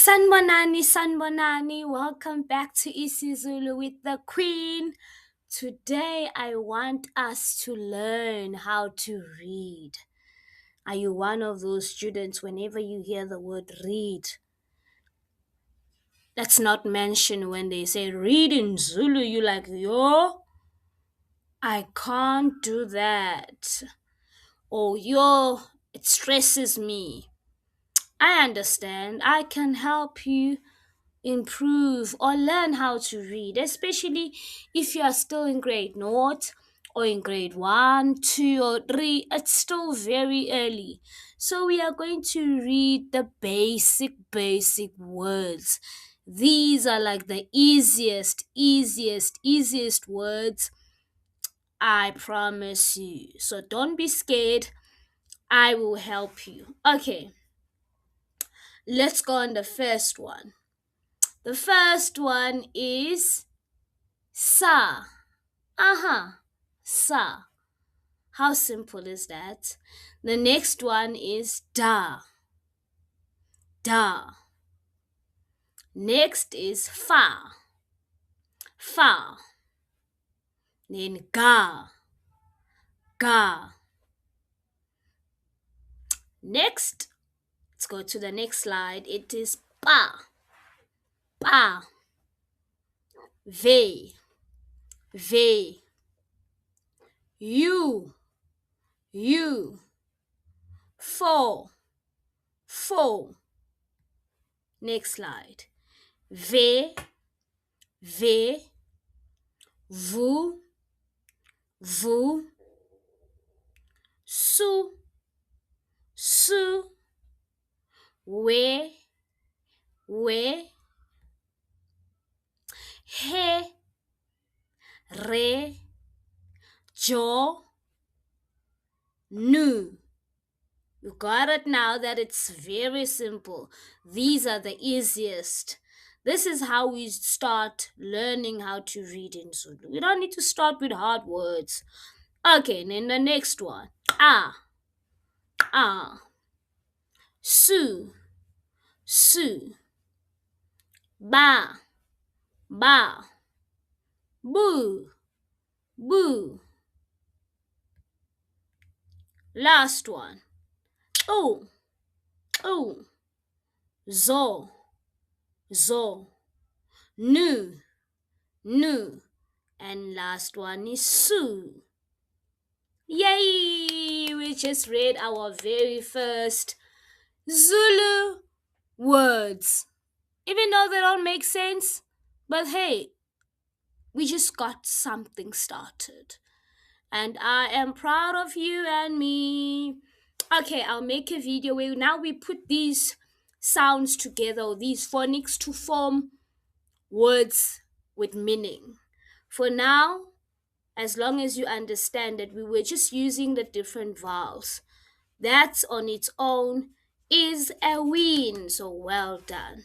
Sanbonani, Sanbonani, welcome back to isiZulu with the Queen. Today I want us to learn how to read. Are you one of those students whenever you hear the word read? That's not mentioned when they say read in Zulu. You're like, yo, I can't do that. Or yo, it stresses me. I understand. I can help you improve or learn how to read, especially if you are still in grade naught or in grade 1, 2, or 3. It's still very early. So we are going to read the basic words. These are like the easiest words, I promise you. So don't be scared. I will help you. Okay, let's go on the first one. The first one is sa. Sa. How simple is that? The next one is da. Da. Next is fa. Fa. Then ga. Ga. Next, let's go to the next slide. It is pa. Pa. Ve. Ve. You. You. Fo. Fo. Next slide. Ve. Ve. Vu. Vu. Su. Su. We. We. He. Re. Jo. Nu. You got it now that it's very simple. These are the easiest. This is how we start learning how to read in Zulu. We don't need to start with hard words. Okay, and then the next one. Ah. Ah. Su. Su. Ba. Ba. Boo. Boo. Last one. Oh. Oh. Zo. Zo. Nu. Nu. And last one is su. Yay! We just read our very first Zulu words. Even though they don't make sense, but hey, we just got something started. And I am proud of you and me. Okay, I'll make a video where now we put these sounds together, or these phonics, to form words with meaning. For now, as long as you understand that we were just using the different vowels, that on its own is a win. So well done.